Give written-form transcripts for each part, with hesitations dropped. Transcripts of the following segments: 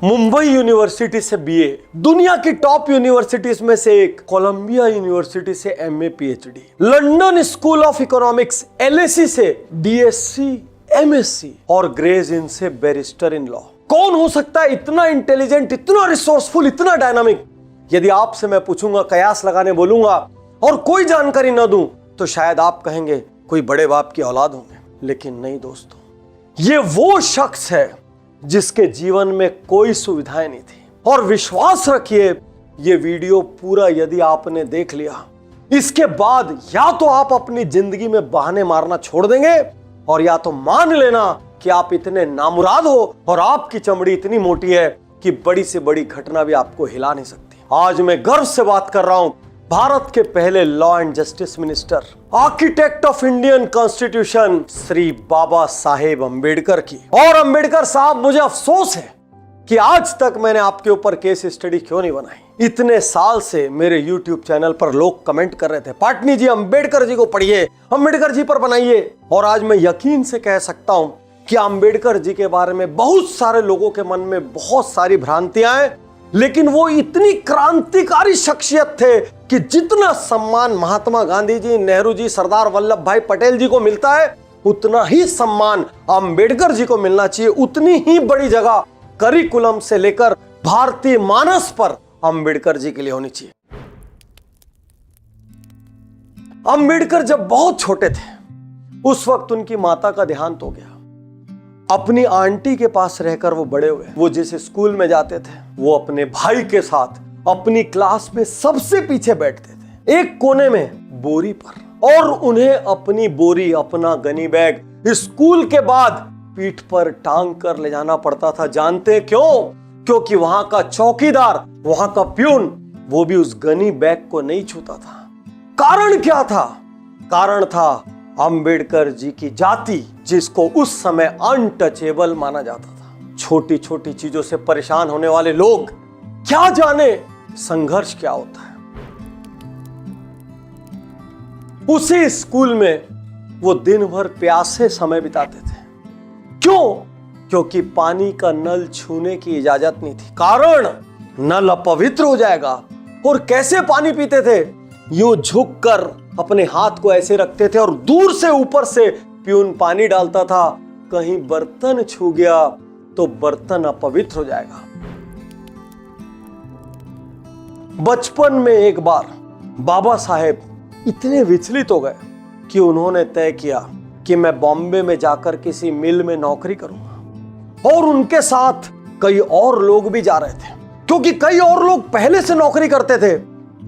Mumbai university से BA, दुनिया की टॉप यूनिवर्सिटीज में से एक, कोलंबिया यूनिवर्सिटी से MA PhD, London school of economics LAC से बीएससी एमएससी और ग्रेज इन से बैरिस्टर इन लॉ। कौन हो सकता है इतना इंटेलिजेंट, इतना रिसोर्सफुल, इतना डायनामिक? यदि आपसे मैं पूछूंगा, कयास लगाने बोलूंगा और कोई जानकारी ना दूं तो शायद आप कहेंगे कोई बड़े बाप की औलाद होंगे, लेकिन नहीं दोस्तों, ये वो शख्स है जिसके जीवन में कोई सुविधाएं नहीं थी। और विश्वास रखिए, ये वीडियो पूरा यदि आपने देख लिया, इसके बाद या तो आप अपनी जिंदगी में बहाने मारना छोड़ देंगे और या तो मान लेना कि आप इतने नामुराद हो और आपकी चमड़ी इतनी मोटी है कि बड़ी से बड़ी घटना भी आपको हिला नहीं सकती। आज मैं गर्व से बात कर रहा हूं भारत के पहले law and justice minister, architect of Indian constitution Shri Baba Saheb Ambedkar की। और अंबेडकर साहब, मुझे अफसोस है कि आज तक मैंने आपके ऊपर केस स्टडी क्यों नहीं बनाई। इतने साल से मेरे YouTube चैनल पर लोग कमेंट कर रहे थे, पाटनी जी अंबेडकर जी को पढ़िए, अंबेडकर जी पर बनाइए। और आज मैं यकीन से कह सकता हूं कि अंबेडकर जी के बारे में बहुत सारे लोगों के मन में बहुत सारी भ्रांतियां हैं, लेकिन वो इतनी क्रांतिकारी शख्सियत थे कि जितना सम्मान महात्मा गांधी जी, नेहरू जी, सरदार वल्लभ भाई पटेल जी को मिलता है, उतना ही सम्मान अंबेडकर जी को मिलना चाहिए। उतनी ही बड़ी जगह करिकुलम से लेकर भारतीय मानस पर अंबेडकर जी के लिए होनी चाहिए। अंबेडकर जब बहुत छोटे थे, उस वक्त उनकी माता का देहांत हो गया। अपनी आंटी के पास रहकर वो बड़े हुए। वो जिस स्कूल में जाते थे, वो अपने भाई के साथ अपनी क्लास में सबसे पीछे बैठते थे, एक कोने में बोरी पर, और उन्हें अपनी बोरी, अपना गनी बैग स्कूल के बाद पीठ पर टांग कर ले जाना पड़ता था। जानते क्यों? क्योंकि वहां का चौकीदार, वहां का प्यून, वो भी उस गनी बैग को नहीं छूता था। कारण क्या था? कारण था अंबेडकर जी की जाति, जिसको उस समय अनटचेबल माना जाता था। छोटी छोटी चीजों से परेशान होने वाले लोग क्या जाने संघर्ष क्या होता है। उसी स्कूल में वो दिन भर प्यासे समय बिताते थे। क्यों? क्योंकि पानी का नल छूने की इजाजत नहीं थी। कारण, नल अपवित्र हो जाएगा। और कैसे पानी पीते थे? यूं झुककर अपने हाथ को ऐसे रखते थे और दूर से ऊपर से प्यून पानी डालता था। कहीं बर्तन छू गया तो बर्तन अपवित्र हो जाएगा। बचपन में एक बार बाबा साहेब इतने विचलित हो गए कि उन्होंने तय किया कि मैं बॉम्बे में जाकर किसी मिल में नौकरी करूंगा। और उनके साथ कई और लोग भी जा रहे थे, क्योंकि कई और लोग पहले से नौकरी करते थे।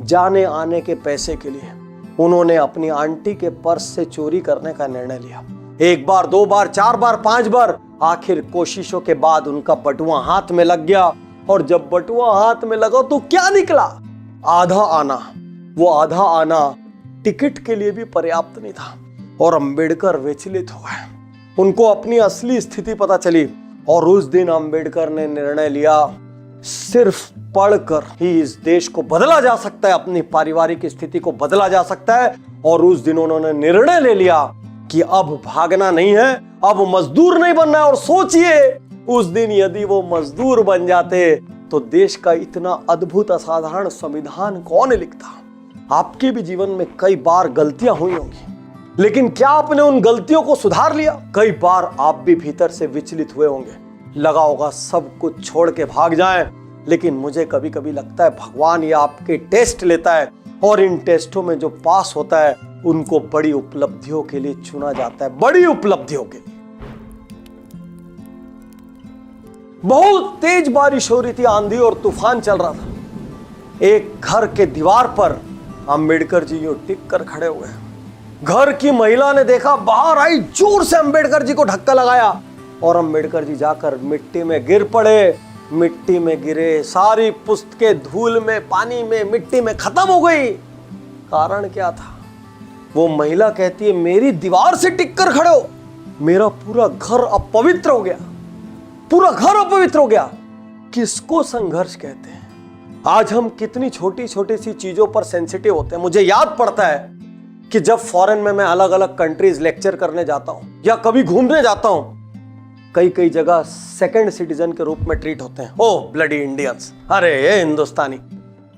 जाने आने के पैसे के लिए उन्होंने अपनी आंटी के पर्स से चोरी करने का निर्णय लिया। एक बार, दो बार, चार बार, पांच बार, आखिर कोशिशों के बाद उनका बटुआ हाथ में लग गया। और जब बटुआ हाथ में लगा तो क्या निकला? आधा आना। वो आधा आना टिकट के लिए भी पर्याप्त नहीं था। और अंबेडकर विचलित हो गए। उनको अपनी असली स्थिति पता चली और उस दिन अंबेडकर ने निर्णय लिया, सिर्फ पढ़कर ही इस देश को बदला जा सकता है, अपनी पारिवारिक स्थिति को बदला जा सकता है। और उस दिन उन्होंने निर्णय ले लिया कि अब भागना नहीं है, अब मजदूर नहीं बनना है। और सोचिए, उस दिन यदि वो मजदूर बन जाते तो देश का इतना अद्भुत असाधारण संविधान कौन लिखता? आपके भी जीवन में कई बार गलतियां हुई होंगी, लेकिन क्या आपने उन गलतियों को सुधार लिया? कई बार आप भी भीतर से विचलित हुए होंगे, लगा होगा सब कुछ छोड़ के भाग जाएं। लेकिन मुझे कभी कभी लगता है भगवान ये आपके टेस्ट लेता है और इन टेस्टों में जो पास होता है उनको बड़ी उपलब्धियों के लिए चुना जाता है, बड़ी उपलब्धियों के लिए। बहुत तेज बारिश हो रही थी, आंधी और तूफान चल रहा था। एक घर के दीवार पर अंबेडकर जी यूं टिक कर खड़े हुए हैं। घर की महिला ने देखा, बाहर आई, जोर से अंबेडकर जी को धक्का लगाया और अंबेडकर जी जाकर मिट्टी में गिर पड़े। मिट्टी में गिरे, सारी पुस्तकें धूल में, पानी में, मिट्टी में खत्म हो गई। कारण क्या था? वो महिला कहती है, मेरी दीवार से टिक कर खड़े हो, मेरा पूरा घर अपवित्र हो गया, पूरा घर अपवित्र हो गया। किसको संघर्ष कहते हैं? आज हम कितनी छोटी छोटी सी चीजों पर सेंसिटिव होते हैं। मुझे याद पड़ता है कि जब फॉरेन में मैं अलग अलग कंट्रीज लेक्चर करने जाता हूं या कभी घूमने जाता हूं, कई कई जगह सेकंड सिटीजन के रूप में ट्रीट होते हैं। ओ ब्लडी इंडियंस, अरे ये हिंदुस्तानी।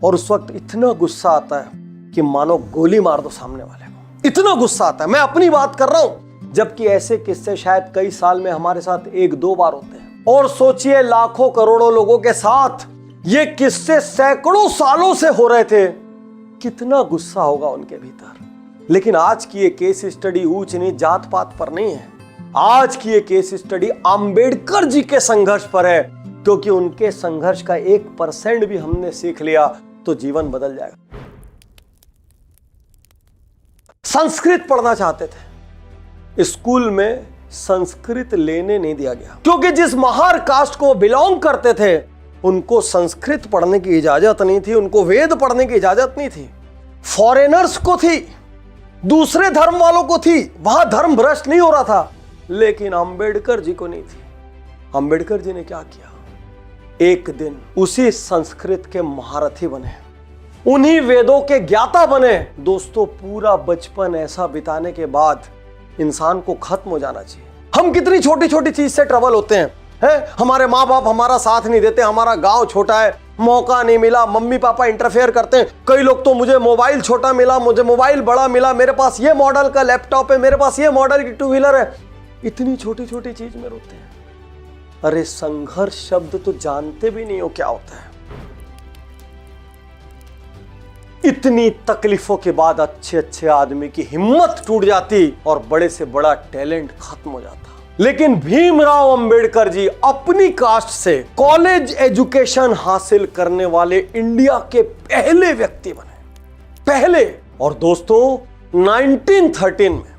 और उस वक्त इतना गुस्सा आता है कि मानो गोली मार दो सामने वाले को, इतना गुस्सा आता है। मैं अपनी बात कर रहा हूं, जबकि ऐसे किस्से शायद कई साल में हमारे साथ एक दो बार होते हैं। और सोचिए लाखों करोड़ों लोगों के साथ ये किस्से सैकड़ों सालों से हो रहे थे, कितना गुस्सा होगा उनके भीतर। लेकिन आज की ये केस स्टडी ऊंच नीच जात पात पर नहीं है। आज की ये केस स्टडी अंबेडकर जी के संघर्ष पर है, क्योंकि उनके संघर्ष का 1% भी हमने सीख लिया तो जीवन बदल जाएगा। संस्कृत पढ़ना चाहते थे, स्कूल में संस्कृत लेने नहीं दिया गया, क्योंकि जिस महार कास्ट को बिलोंग करते थे उनको संस्कृत पढ़ने की इजाजत नहीं थी, उनको वेद पढ़ने की इजाजत नहीं थी। फॉरेनर्स को थी, दूसरे धर्म वालों को थी, वहां धर्म भ्रष्ट नहीं हो रहा था, लेकिन अंबेडकर जी को नहीं थी। अंबेडकर जी ने क्या किया, एक दिन उसी संस्कृत के महारथी बने, उन्हीं वेदों के ज्ञाता बने। दोस्तों, पूरा बचपन ऐसा बिताने के बाद इंसान को खत्म हो जाना चाहिए। हम कितनी छोटी छोटी चीज से ट्रबल होते हैं, हमारे माँ बाप हमारा साथ नहीं देते, हमारा गांव छोटा है, मौका नहीं मिला, मम्मी पापा इंटरफेयर करते हैं। कई लोग तो मुझे मोबाइल छोटा मिला, मुझे मोबाइल बड़ा मिला, मेरे पास ये मॉडल का लैपटॉप है, मेरे पास ये मॉडल की टू व्हीलर है। इतनी छोटी छोटी चीज में रोते हैं। अरे संघर्ष शब्द तो जानते भी नहीं हो क्या होता है। इतनी तकलीफों के बाद अच्छे अच्छे आदमी की हिम्मत टूट जाती और बड़े से बड़ा टैलेंट खत्म हो जाता। लेकिन भीमराव अंबेडकर जी अपनी कास्ट से कॉलेज एजुकेशन हासिल करने वाले इंडिया के पहले व्यक्ति बने, पहले। और दोस्तों 1913 में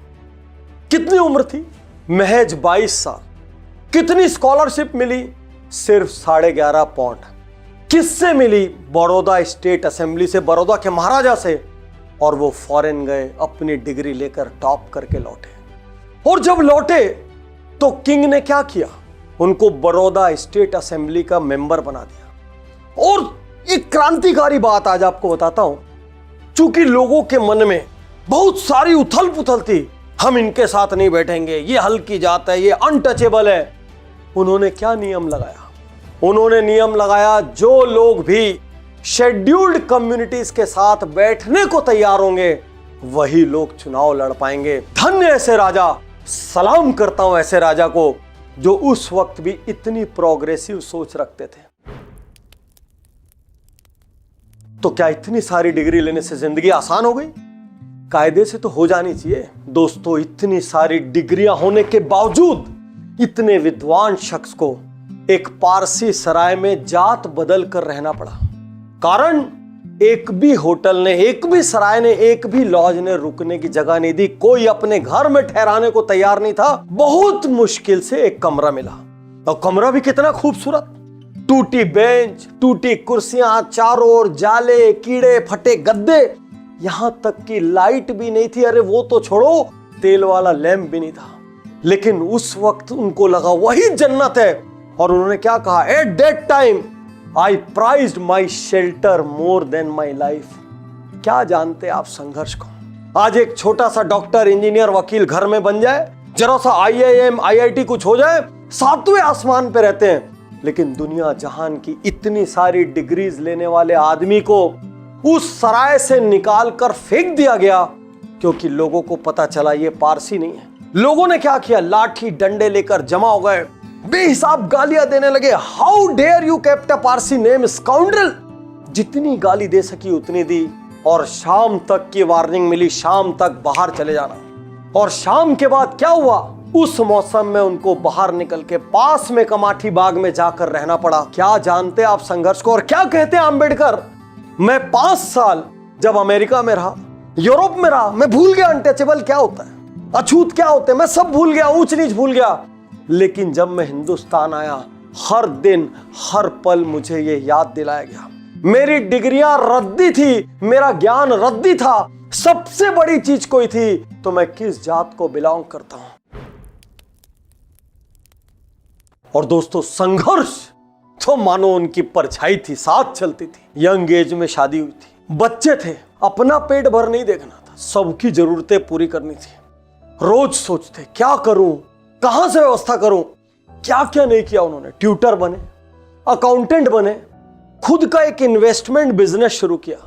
कितनी उम्र थी, महज 22 साल। कितनी स्कॉलरशिप मिली, सिर्फ 11.5 पाउंड। किससे मिली, बड़ौदा स्टेट असेंबली से, बड़ौदा के महाराजा से। और वो फॉरेन गए, अपनी डिग्री लेकर टॉप करके लौटे। और जब लौटे तो किंग ने क्या किया, उनको बड़ौदा स्टेट असेंबली का मेंबर बना दिया। और एक क्रांतिकारी बात आज आपको बताता हूं, चूंकि लोगों के मन में बहुत सारी उथल पुथल थी, हम इनके साथ नहीं बैठेंगे, ये हल्की जात है, ये अनटचेबल है। उन्होंने क्या नियम लगाया, उन्होंने नियम लगाया, जो लोग भी शेड्यूल्ड कम्युनिटीज के साथ बैठने को तैयार होंगे वही लोग चुनाव लड़ पाएंगे। धन्य ऐसे राजा, सलाम करता हूं ऐसे राजा को, जो उस वक्त भी इतनी प्रोग्रेसिव सोच रखते थे। तो क्या इतनी सारी डिग्री लेने से जिंदगी आसान हो गई? कायदे से तो हो जानी चाहिए। दोस्तों, इतनी सारी डिग्रियां होने के बावजूद इतने विद्वान शख्स को एक पारसी सराय में जात बदल कर रहना पड़ा। कारण, एक भी होटल ने, एक भी सराय ने, एक भी लॉज ने रुकने की जगह नहीं दी, कोई अपने घर में ठहराने को तैयार नहीं था। बहुत मुश्किल से एक कमरा मिला, और कमरा भी कितना खूबसूरत, टूटी बेंच, टूटी कुर्सियां, चारों ओर जाले, कीड़े फटे गद्दे, यहां तक कि लाइट भी नहीं थी। अरे वो तो छोड़ो, तेल वाला लैंप भी नहीं था। लेकिन उस वक्त उनको लगा वही जन्नत है। और उन्होंने क्या कहा, at that time I prized my shelter more than my life. क्या जानते आप संघर्ष को? आज एक छोटा सा डॉक्टर, इंजीनियर, वकील घर में बन जाए, जरा सा IIM, IIT कुछ हो जाए, 7वें आसमान पे रहते हैं। लेकिन दुनिया जहान की इतनी सारी डिग्रीज लेने वाले आदमी को उस सराय से निकाल कर फेंक दिया गया, क्योंकि लोगों को पता चला ये पारसी नहीं है। लोगों ने क्या किया, लाठी डंडे लेकर जमा हो गए, बेहिसाब गालियां देने लगे। How dare you kept a Parsi name scoundrel. जितनी गाली दे सकी उतनी दी, और शाम तक की वार्निंग मिली, शाम तक बाहर चले जाना। और शाम के बाद क्या हुआ, उस मौसम में उनको बाहर निकल के पास में कमाठी बाग में जाकर रहना पड़ा। क्या जानते आप संघर्ष को? और क्या कहते हैं अंबेडकर, मैं 5 साल जब अमेरिका में रहा, यूरोप में रहा, मैं भूल गया अनटचेबल क्या होता है, अछूत क्या होते हैं, मैं सब भूल गया, ऊंच नीच भूल गया। लेकिन जब मैं हिंदुस्तान आया, हर दिन हर पल मुझे ये याद दिलाया गया, मेरी डिग्रियां रद्दी थी, मेरा ज्ञान रद्दी था, सबसे बड़ी चीज कोई थी तो मैं किस जात को बिलोंग करता हूं। और दोस्तों, संघर्ष तो मानो उनकी परछाई थी, साथ चलती थी। यंग एज में शादी हुई थी, बच्चे थे, अपना पेट भर नहीं देखना था, सबकी जरूरतें पूरी करनी थी। रोज सोचते क्या करूं, कहां से व्यवस्था करूं, क्या क्या नहीं किया उन्होंने। ट्यूटर बने, अकाउंटेंट बने, खुद का एक इन्वेस्टमेंट बिजनेस शुरू किया।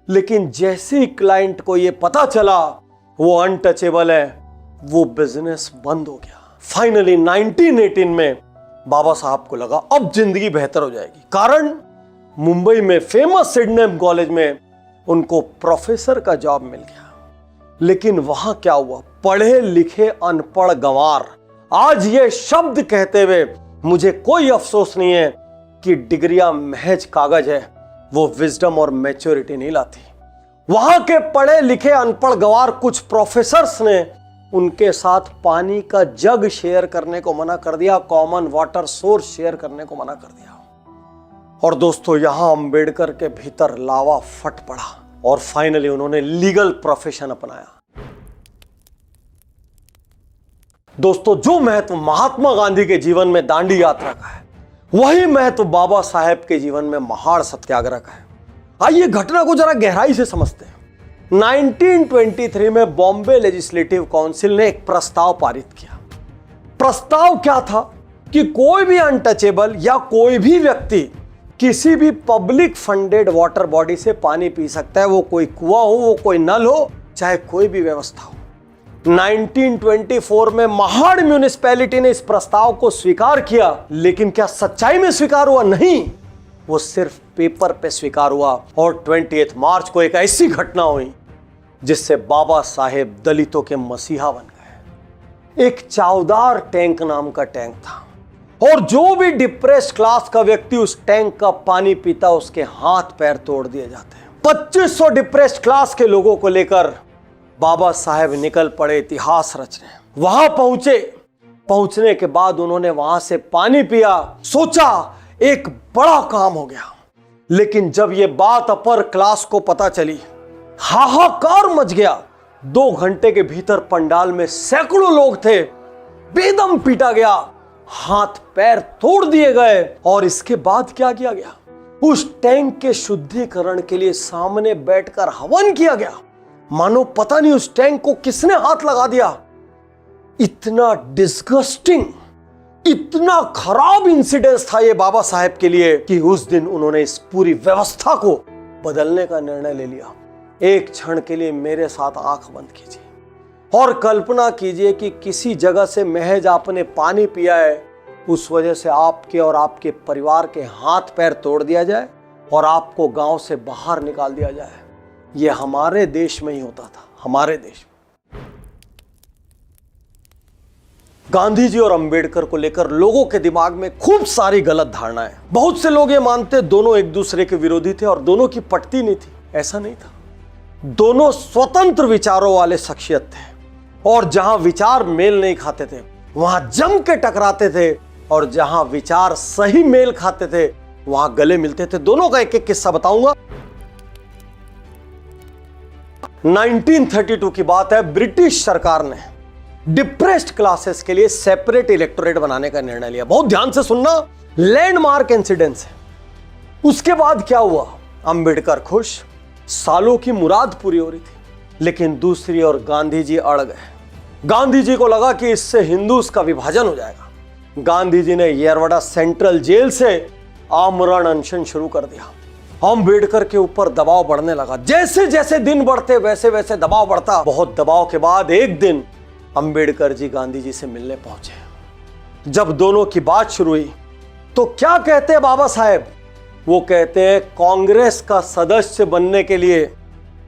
लेकिन जैसे ही क्लाइंट को यह पता चला वो अनटचेबल है, वो बिजनेस बंद हो गया। फाइनली 1918 में बाबा साहब को लगा अब जिंदगी बेहतर हो जाएगी। कारण मुंबई में फेमस सिडनेम कॉलेज में उनको प्रोफेसर का जॉब मिल गया। लेकिन वहां क्या हुआ, पढ़े लिखे अनपढ़ गंवार। आज ये शब्द कहते हुए मुझे कोई अफसोस नहीं है कि डिग्रियां महज कागज है, वो विजडम और मैच्योरिटी नहीं लाती। वहां के पढ़े लिखे अनपढ़ गंवार कुछ प्रोफेसर्स ने उनके साथ पानी का जग शेयर करने को मना कर दिया, कॉमन वाटर सोर्स शेयर करने को मना कर दिया। और दोस्तों यहां अंबेडकर के भीतर लावा फट पड़ा और फाइनली उन्होंने लीगल प्रोफेशन अपनाया। दोस्तों जो महत्व महात्मा गांधी के जीवन में दांडी यात्रा का है, वही महत्व बाबा साहेब के जीवन में महाड़ सत्याग्रह का है। आइए घटना को जरा गहराई से समझते हैं। 1923 में बॉम्बे लेजिस्लेटिव काउंसिल ने एक प्रस्ताव पारित किया। प्रस्ताव क्या था कि कोई भी अनटचेबल या कोई भी व्यक्ति किसी भी पब्लिक फंडेड वाटर बॉडी से पानी पी सकता है, वो कोई कुआं हो, वो कोई नल हो, चाहे कोई भी व्यवस्था हो। 1924 में महाड़ म्यूनिसिपैलिटी ने इस प्रस्ताव को स्वीकार किया, लेकिन क्या सच्चाई में स्वीकार हुआ? नहीं, वो सिर्फ पेपर पे स्वीकार हुआ। और 28 मार्च को एक ऐसी घटना हुई जिससे बाबा साहेब दलितों के मसीहा बन गए। एक चावदार टैंक नाम का टैंक था और जो भी डिप्रेस्ड क्लास का व्यक्ति उस टैंक का पानी पीता उसके हाथ पैर तोड़ दिए जाते हैं। 2500 डिप्रेस्ड क्लास के लोगों को लेकर बाबा साहेब निकल पड़े इतिहास रचने। वहां पहुंचने के बाद उन्होंने वहां से पानी पिया, सोचा एक बड़ा काम हो गया। लेकिन जब यह बात अपर क्लास को पता चली, हाहाकार मच गया। 2 घंटे के भीतर पंडाल में सैकड़ों लोग थे, बेदम पीटा गया, हाथ पैर तोड़ दिए गए। और इसके बाद क्या किया गया? उस टैंक के शुद्धिकरण के लिए सामने बैठकर हवन किया गया। मानो पता नहीं उस टैंक को किसने हाथ लगा दिया। इतना डिस्गस्टिंग, इतना खराब इंसिडेंस था ये बाबा साहेब के लिए कि उस दिन उन्होंने इस पूरी व्यवस्था को बदलने का निर्णय ले लिया। एक क्षण के लिए मेरे साथ आंख बंद कीजिए और कल्पना कीजिए कि किसी जगह से महज आपने पानी पिया है, उस वजह से आपके और आपके परिवार के हाथ पैर तोड़ दिया जाए और आपको गांव से बाहर निकाल दिया जाए। यह हमारे देश में ही होता था, हमारे देश में। गांधी जी और अंबेडकर को लेकर लोगों के दिमाग में खूब सारी गलत धारणाएं। बहुत से लोग ये मानते दोनों एक दूसरे के विरोधी थे और दोनों की पटती नहीं थी। ऐसा नहीं था। दोनों स्वतंत्र विचारों वाले शख्सियत थे और जहां विचार मेल नहीं खाते थे वहां जम के टकराते थे, और जहां विचार सही मेल खाते थे वहां गले मिलते थे। दोनों का एक एक किस्सा बताऊंगा। 1932 की बात है। ब्रिटिश सरकार ने डिप्रेस्ड क्लासेस के लिए सेपरेट इलेक्टोरेट बनाने का निर्णय लिया। बहुत ध्यान से सुनना, लैंडमार्क इंसिडेंस है। उसके बाद क्या हुआ? अंबेडकर खुश, सालों की मुराद पूरी हो रही थी। लेकिन दूसरी ओर गांधी जी अड़ गए। गांधी जी को लगा कि इससे हिंदूज का विभाजन हो जाएगा। गांधी जी ने येरवड़ा सेंट्रल जेल से आमरण अनशन शुरू कर दिया। अंबेडकर के ऊपर दबाव बढ़ने लगा। जैसे जैसे दिन बढ़ते वैसे वैसे दबाव बढ़ता। बहुत दबाव के बाद एक दिन अंबेडकर जी गांधी जी से मिलने पहुंचे। जब दोनों की बात शुरू हुई तो क्या कहते हैं बाबा साहेब? वो कहते हैं कांग्रेस का सदस्य बनने के लिए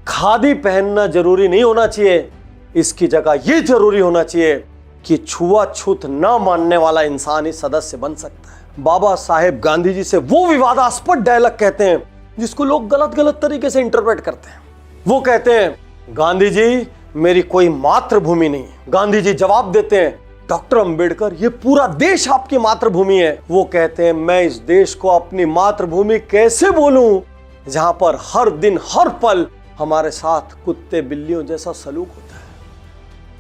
खादी पहनना जरूरी नहीं होना चाहिए, इसकी जगह यह जरूरी होना चाहिए कि छुआछूत ना मानने वाला इंसान ही सदस्य बन सकता है। बाबा साहेब गांधी जी से वो विवादास्पद डायलॉग कहते हैं जिसको लोग गलत गलत तरीके से इंटरप्रेट करते हैं। वो कहते हैं, गांधी जी मेरी कोई मातृभूमि नहीं। गांधी जी जवाब देते हैं, डॉक्टर अंबेडकर ये पूरा देश आपकी मातृभूमि है। वो कहते हैं, मैं इस देश को अपनी मातृभूमि कैसे बोलूं जहां पर हर दिन हर पल हमारे साथ कुत्ते बिल्लियों जैसा सलूक होता है।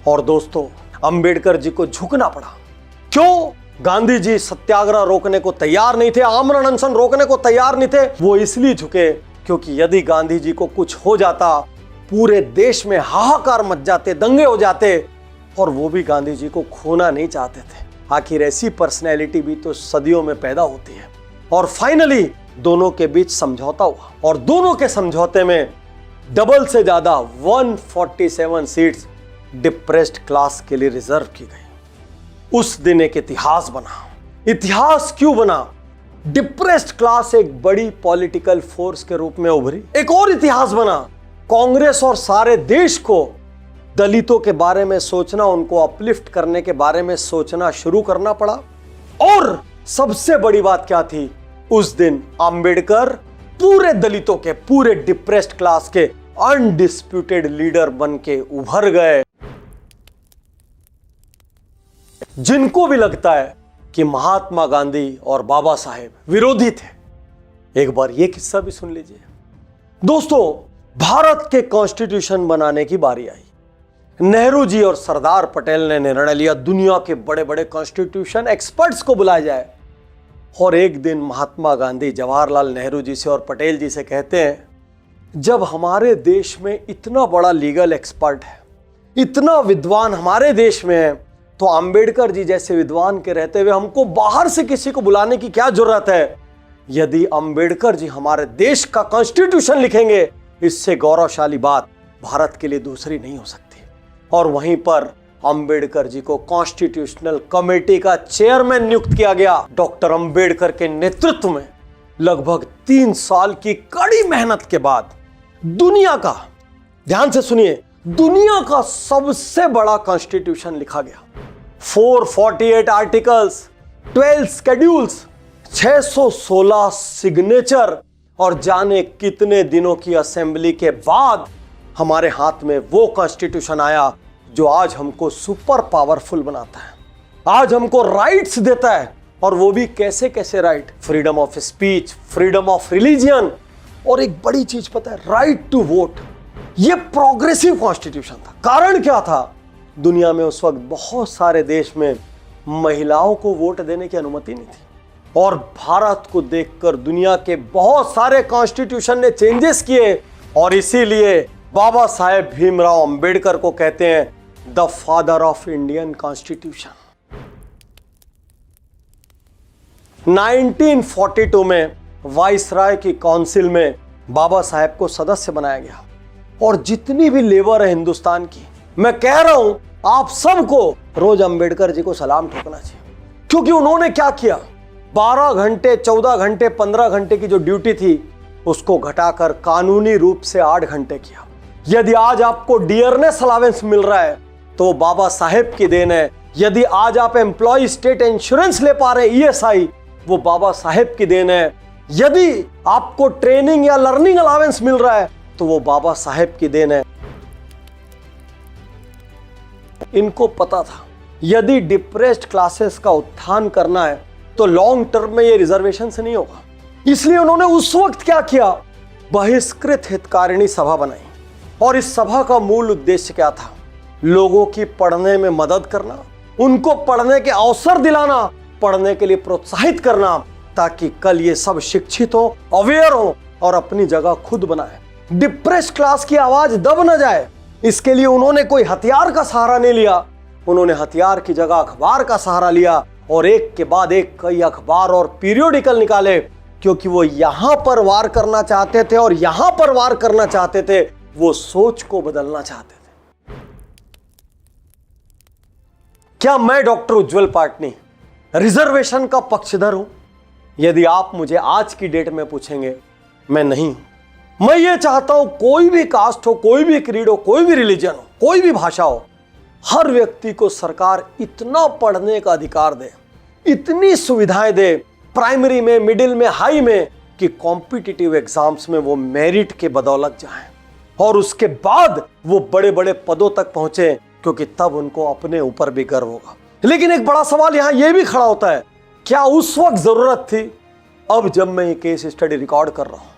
और दोस्तों अंबेडकर जी को झुकना पड़ा। क्यों? गांधी जी सत्याग्रह रोकने को तैयार नहीं थे, आमरण अनशन रोकने को तैयार नहीं थे। वो इसलिए झुके क्योंकि यदि गांधी जी को कुछ हो जाता पूरे देश में हाहाकार मच जाते, दंगे हो जाते, और वो भी गांधी जी को खोना नहीं चाहते थे। आखिर ऐसी पर्सनैलिटी भी तो सदियों में पैदा होती है। और फाइनली दोनों के बीच समझौता हुआ और दोनों के समझौते में डबल से ज्यादा 147 सीट्स डिप्रेस्ड क्लास के लिए रिजर्व की गई। उस दिन एक इतिहास बना। इतिहास क्यों बना? डिप्रेस्ड क्लास एक बड़ी पॉलिटिकल फोर्स के रूप में उभरी। एक और इतिहास बना। कांग्रेस और सारे देश को दलितों के बारे में सोचना, उनको अपलिफ्ट करने के बारे में सोचना शुरू करना पड़ा। और सबसे बड़ी बात क्या थी? उस दिन अंबेडकर पूरे दलितों के, पूरे डिप्रेस्ड क्लास के अनडिस्प्यूटेड लीडर बन के उभर गए। जिनको भी लगता है कि महात्मा गांधी और बाबा साहेब विरोधी थे, एक बार यह किस्सा भी सुन लीजिए। दोस्तों, भारत के कॉन्स्टिट्यूशन बनाने की बारी आई। नेहरू जी और सरदार पटेल ने निर्णय लिया दुनिया के बड़े बड़े कॉन्स्टिट्यूशन एक्सपर्ट्स को बुलाया जाए। और एक दिन महात्मा गांधी जवाहरलाल नेहरू जी से और पटेल जी से कहते हैं, जब हमारे देश में इतना बड़ा लीगल एक्सपर्ट है, इतना विद्वान हमारे देश में है, तो अंबेडकर जी जैसे विद्वान के रहते हुए हमको बाहर से किसी को बुलाने की क्या जरूरत है? यदि अंबेडकर जी हमारे देश का कॉन्स्टिट्यूशन लिखेंगे, इससे गौरवशाली बात भारत के लिए दूसरी नहीं हो सकती। और वहीं पर अंबेडकर जी को कॉन्स्टिट्यूशनल कमेटी का चेयरमैन नियुक्त किया गया। डॉक्टर अंबेडकर के नेतृत्व में लगभग 3 साल की कड़ी मेहनत के बाद दुनिया का, ध्यान से सुनिए, दुनिया का सबसे बड़ा कॉन्स्टिट्यूशन लिखा गया। 448 आर्टिकल्स, 12 शेड्यूल्स, 616 सिग्नेचर और जाने कितने दिनों की असेंबली के बाद हमारे हाथ में वो कॉन्स्टिट्यूशन आया जो आज हमको सुपर पावरफुल बनाता है, आज हमको राइट्स देता है। और वो भी कैसे कैसे right? Freedom of speech, freedom of religion, और एक बड़ी चीज पता है, राइट टू वोट। ये प्रोग्रेसिव कॉन्स्टिट्यूशन था। कारण क्या था? दुनिया में उस वक्त बहुत सारे देश में महिलाओं को वोट देने की अनुमति नहीं थी। और भारत को देखकर दुनिया के बहुत सारे कॉन्स्टिट्यूशन ने चेंजेस किए। और इसीलिए बाबा साहेब भीमराव अंबेडकर को कहते हैं the father of Indian constitution. 1942 में वाइसराय की काउंसिल में बाबा साहेब को सदस्य बनाया गया। और जितनी भी लेबर है हिंदुस्तान की, मैं कह रहा हूं आप सबको रोज अंबेडकर जी को सलाम ठोकना चाहिए। क्योंकि उन्होंने क्या किया? 12 घंटे, 14 घंटे, 15 घंटे की जो ड्यूटी थी उसको घटाकर कानूनी रूप से 8 घंटे किया। यदि आज आपको डियरनेस अलावेंस मिल रहा है तो वो बाबा साहेब की देन है। यदि आज आप एम्प्लॉय स्टेट इंश्योरेंस ले पा रहे हैं, ESI, वो बाबा साहेब की देन है। यदि आपको ट्रेनिंग या लर्निंग अलावेंस मिल रहा है तो वो बाबा साहेब की देन है। इनको पता था यदि डिप्रेस्ड क्लासेस का उत्थान करना है तो लॉन्ग टर्म में ये रिजर्वेशन से नहीं होगा। इसलिए उन्होंने उस वक्त क्या किया? बहिष्कृत हितकारिणी सभा बनाई। और इस सभा का मूल उद्देश्य क्या था? लोगों की पढ़ने में मदद करना, उनको पढ़ने के अवसर दिलाना, पढ़ने के लिए प्रोत्साहित करना, ताकि कल ये सब शिक्षित हो, अवेयर हो और अपनी जगह खुद बनाए। डिप्रेस्ड क्लास की आवाज दब न जाए, इसके लिए उन्होंने कोई हथियार का सहारा नहीं लिया। उन्होंने हथियार की जगह अखबार का सहारा लिया और एक के बाद एक कई अखबार और पीरियोडिकल निकाले। क्योंकि वो यहां पर वार करना चाहते थे और यहां पर वार करना चाहते थे, वो सोच को बदलना चाहते थे। क्या मैं डॉक्टर उज्जवल पाटनी रिजर्वेशन का पक्षधर हूं? यदि आप मुझे आज की डेट में पूछेंगे, मैं नहीं हूं। मैं ये चाहता हूं कोई भी कास्ट हो, कोई भी क्रीड हो, कोई भी रिलीजन हो, कोई भी भाषा हो, हर व्यक्ति को सरकार इतना पढ़ने का अधिकार दे, इतनी सुविधाएं दे, प्राइमरी में, मिडिल में, हाई में, कि कॉम्पिटिटिव एग्जाम्स में वो मेरिट के बदौलत जाएं और उसके बाद वो बड़े बड़े पदों तक पहुंचे, क्योंकि तब उनको अपने ऊपर भी गर्व होगा। लेकिन एक बड़ा सवाल यहां यह भी खड़ा होता है, क्या उस वक्त जरूरत थी? अब जब मैं ये केस स्टडी रिकॉर्ड कर रहा हूं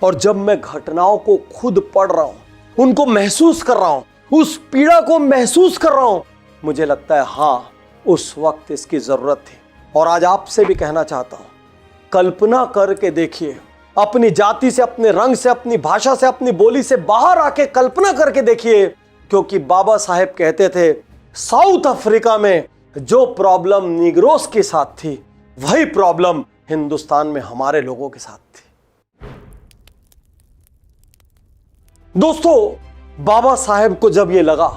और जब मैं घटनाओं को खुद पढ़ रहा हूं, उनको महसूस कर रहा हूं, उस पीड़ा को महसूस कर रहा हूं, मुझे लगता है हां, उस वक्त इसकी जरूरत थी। और आज आपसे भी कहना चाहता हूं, कल्पना करके देखिए, अपनी जाति से, अपने रंग से, अपनी भाषा से, अपनी बोली से बाहर आके कल्पना करके देखिए। क्योंकि बाबा साहेब कहते थे साउथ अफ्रीका में जो प्रॉब्लम निग्रोस के साथ थी वही प्रॉब्लम हिंदुस्तान में हमारे लोगों के साथ थी। दोस्तों, बाबा साहेब को जब यह लगा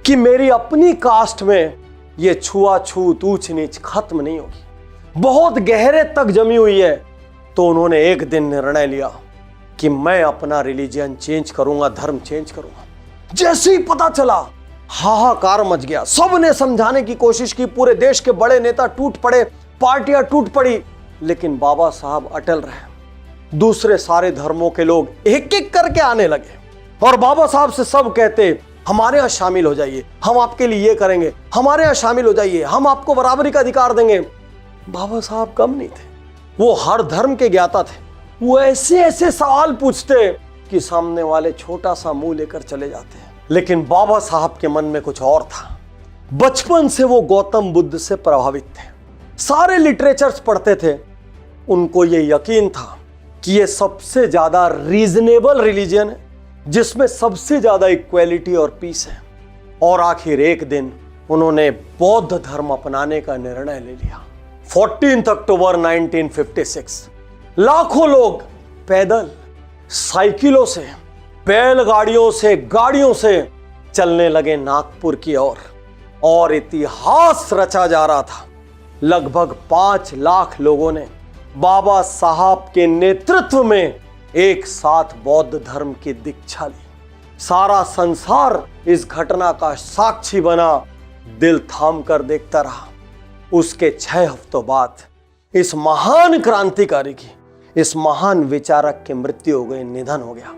कि मेरी अपनी कास्ट में यह छुआछूत ऊंच नीच खत्म नहीं होगी, बहुत गहरे तक जमी हुई है, तो उन्होंने एक दिन निर्णय लिया कि मैं अपना रिलीजन चेंज करूंगा, धर्म चेंज करूंगा। जैसे ही पता चला हाहाकार मच गया। सबने समझाने की कोशिश की, पूरे देश के बड़े नेता टूट पड़े, पार्टियां टूट पड़ी, लेकिन बाबा साहब अटल रहे। दूसरे सारे धर्मों के लोग एक एक करके आने लगे और बाबा साहब से सब कहते हमारे यहां शामिल हो जाइए, हम आपके लिए ये करेंगे, हमारे यहां शामिल हो जाइए, हम आपको बराबरी का अधिकार देंगे। बाबा साहब कम नहीं थे, वो हर धर्म के ज्ञाता थे। वो ऐसे ऐसे सवाल पूछते कि सामने वाले छोटा सा मुंह लेकर चले जाते। लेकिन बाबा साहब के मन में कुछ और था। बचपन से वो गौतम बुद्ध से प्रभावित थे, सारे लिटरेचर्स पढ़ते थे। उनको ये यकीन था कि ये सबसे ज्यादा रीजनेबल रिलीजन है, जिसमें सबसे ज्यादा इक्वेलिटी और पीस है। और आखिर एक दिन उन्होंने बौद्ध धर्म अपनाने का निर्णय ले लिया। 14 अक्टूबर 1956 लाखों लोग पैदल, साइकिलों से, बैलगाड़ियों से, गाड़ियों से चलने लगे नागपुर की ओर और इतिहास रचा जा रहा था। लगभग 5 लाख लोगों ने बाबा साहब के नेतृत्व में एक साथ बौद्ध धर्म की दीक्षा ली। सारा संसार इस घटना का साक्षी बना, दिल थाम कर देखता रहा। उसके 6 हफ्तों बाद इस महान क्रांतिकारी की, इस महान विचारक की मृत्यु हो गई, निधन हो गया।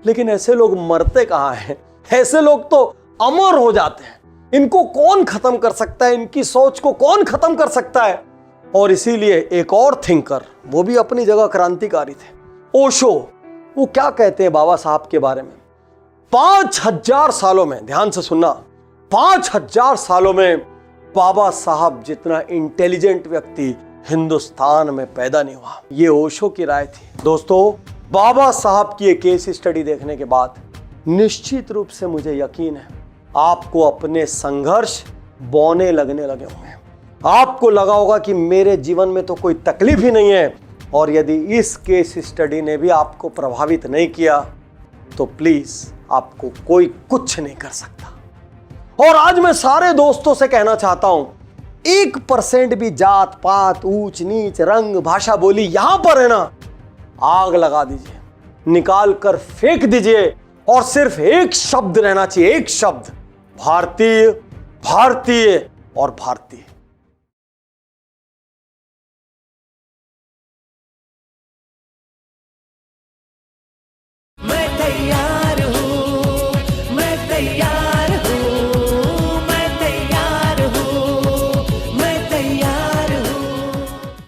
लेकिन ऐसे लोग मरते कहाँ हैं? ऐसे लोग तो अमर हो जाते हैं। इनको कौन खत्म कर सकता है? इनकी सोच को कौन खत्म कर सकता है? और इसीलिए एक और थिंकर, वो भी अपनी जगह क्रांतिकारी थे, ओशो, वो क्या कहते हैं बाबा साहब के बारे में? 5000 सालों में, ध्यान से सुनना, 5000 सालों में बाबा साहब जितना इंटेलिजेंट व्यक्ति हिंदुस्तान में पैदा नहीं हुआ। ये ओशो की राय थी। दोस्तों, बाबा साहब की एक केस स्टडी देखने के बाद निश्चित रूप से मुझे यकीन है आपको अपने संघर्ष बौने लगने लगे होंगे। आपको लगा होगा कि मेरे जीवन में तो कोई तकलीफ ही नहीं है, और यदि इस केस स्टडी ने भी आपको प्रभावित नहीं किया तो प्लीज आपको कोई कुछ नहीं कर सकता। और आज मैं सारे दोस्तों से कहना चाहता हूं, 1% भी जात पात, ऊंच नीच, रंग, भाषा, बोली यहां पर है ना, आग लगा दीजिए, निकाल कर फेंक दीजिए, और सिर्फ एक शब्द रहना चाहिए, एक शब्द, भारतीय, भारतीय और भारतीय।